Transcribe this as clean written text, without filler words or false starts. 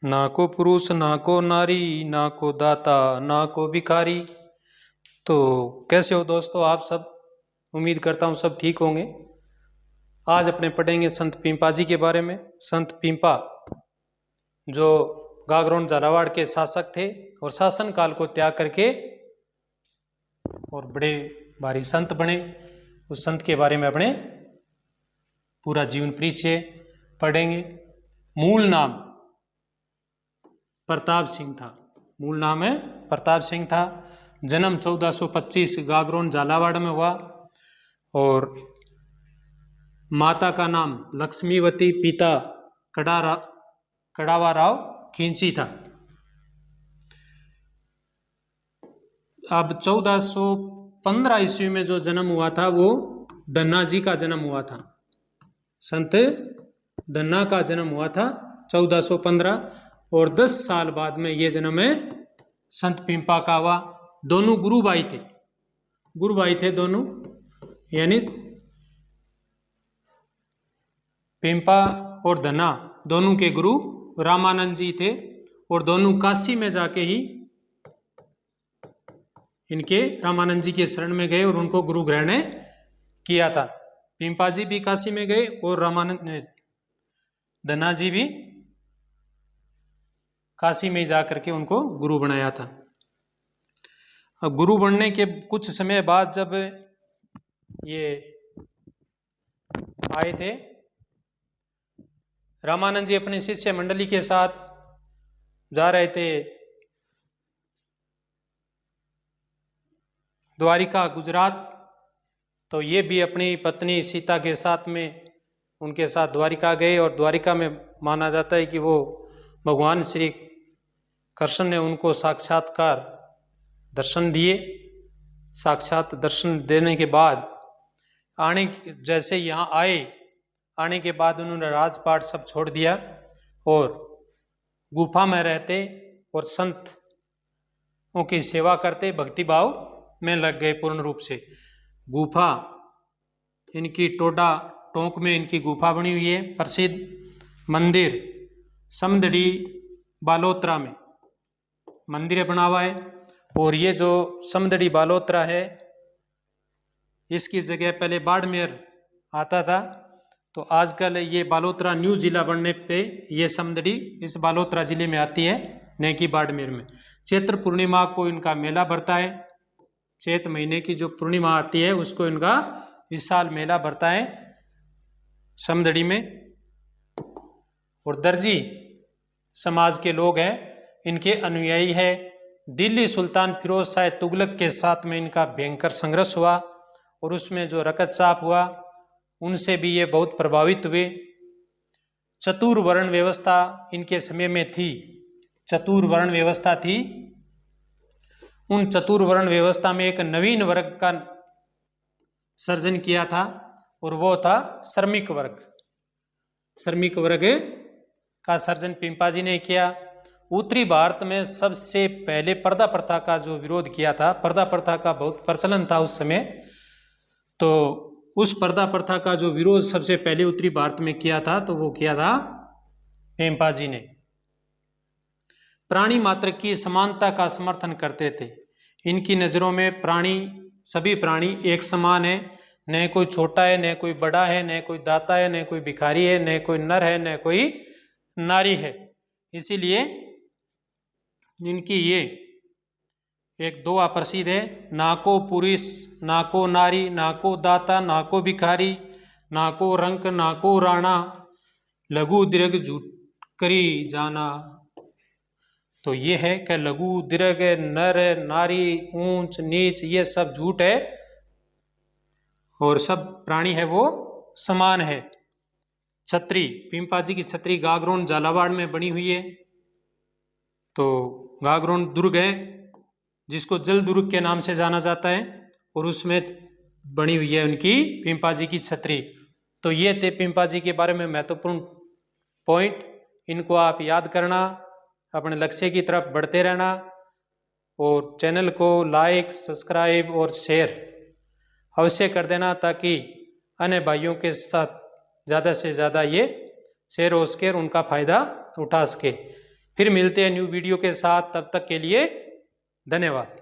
ना को पुरुष ना को नारी, ना को दाता ना को भिखारी। तो कैसे हो दोस्तों आप सब? उम्मीद करता हूँ सब ठीक होंगे। आज अपने पढ़ेंगे संत पीपा जी के बारे में। संत पीपा जो गागरोन झालावाड़ के शासक थे और शासन काल को त्याग करके और बड़े भारी संत बने। उस संत के बारे में अपने पूरा जीवन परिचय पढ़ेंगे। मूल नाम प्रताप सिंह था। मूल नाम है प्रताप सिंह था। जन्म 1425 गागरोन झालावाड़ में हुआ और माता का नाम लक्ष्मीवती, पिता कड़ावा राव खींची था। अब 1415 ईस्वी में जो जन्म हुआ था वो धन्ना जी का जन्म हुआ था। संत धन्ना का जन्म हुआ था 1415 और 10 साल बाद में ये जन्म है संत पीपा का हुआ। दोनों गुरु भाई थे दोनों, यानी पीपा और धन्ना दोनों के गुरु रामानंद जी थे और दोनों काशी में जाके ही इनके रामानंद जी के शरण में गए और उनको गुरु ग्रहण किया था। पीपा जी भी काशी में गए और रामानंद धन्ना जी भी काशी में जाकर के उनको गुरु बनाया था। अब गुरु बनने के कुछ समय बाद जब ये आए थे, रामानंद जी अपने शिष्य मंडली के साथ जा रहे थे द्वारिका गुजरात। तो ये भी अपनी पत्नी सीता के साथ में उनके साथ द्वारिका गए और द्वारिका में माना जाता है कि वो भगवान श्री कृष्ण ने उनको साक्षात्कार दर्शन दिए। साक्षात दर्शन देने के बाद जैसे यहाँ आने के बाद उन्होंने राजपाट सब छोड़ दिया और गुफा में रहते और संतों की सेवा करते, भक्ति भाव में लग गए पूर्ण रूप से। गुफा इनकी टोडा टोंक में इनकी गुफा बनी हुई है। प्रसिद्ध मंदिर समदड़ी बालोत्रा में मंदिर बना हुआ है। और ये जो समदड़ी बालोत्रा है इसकी जगह पहले बाड़मेर आता था, तो आजकल ये बालोत्रा न्यू जिला बनने पे ये समदड़ी इस बालोत्रा जिले में आती है, न कि बाड़मेर में। चैत्र पूर्णिमा को इनका मेला भरता है। चैत महीने की जो पूर्णिमा आती है उसको इनका इस साल मेला भरता है समदड़ी में। और दर्जी समाज के लोग हैं, इनके अनुयायी है। दिल्ली सुल्तान फिरोज शाह तुगलक के साथ में इनका भयंकर संघर्ष हुआ और उसमें जो रक्तचाप हुआ उनसे भी ये बहुत प्रभावित हुए। चतुर्वर्ण व्यवस्था इनके समय में थी। चतुर्वर्ण व्यवस्था थी। उन चतुर्वर्ण व्यवस्था में एक नवीन वर्ग का सर्जन किया था और वो था श्रमिक वर्ग। श्रमिक वर्ग का सर्जन पीपा जी ने किया। उत्तरी भारत में सबसे पहले पर्दा प्रथा का जो विरोध किया था, पर्दा प्रथा का बहुत प्रचलन था उस समय, तो उस पर्दा प्रथा का जो विरोध सबसे पहले उत्तरी भारत में किया था तो वो किया था पीपा जी ने। प्राणी मात्र की समानता का समर्थन करते थे। इनकी नज़रों में सभी प्राणी एक समान है, न कोई छोटा है न कोई बड़ा है, न कोई दाता है न कोई भिखारी है, न कोई नर है न कोई नारी है। इसीलिए इनकी ये एक दुआ प्रसिद्ध है, ना को पुरुष ना को नारी, ना को दाता ना को भिखारी, ना को रंक ना को राणा, लघु दीर्घ झूठ करी जाना। तो ये है कि लघु दीर्घ, नर नारी, ऊंच नीच ये सब झूठ है और सब प्राणी है वो समान है। छतरी पीपा जी की छतरी गागरोन झालावाड़ में बनी हुई है। तो गागरोन दुर्ग है जिसको जल दुर्ग के नाम से जाना जाता है और उसमें बनी हुई है उनकी पीपा जी की छतरी। तो ये थे पीपा जी के बारे में महत्वपूर्ण पॉइंट। इनको आप याद करना, अपने लक्ष्य की तरफ बढ़ते रहना और चैनल को लाइक सब्सक्राइब और शेयर अवश्य कर देना ताकि अन्य भाइयों के साथ ज़्यादा से ज़्यादा ये शेयर हो सके और उनका फ़ायदा उठा सके। फिर मिलते हैं न्यू वीडियो के साथ, तब तक के लिए धन्यवाद।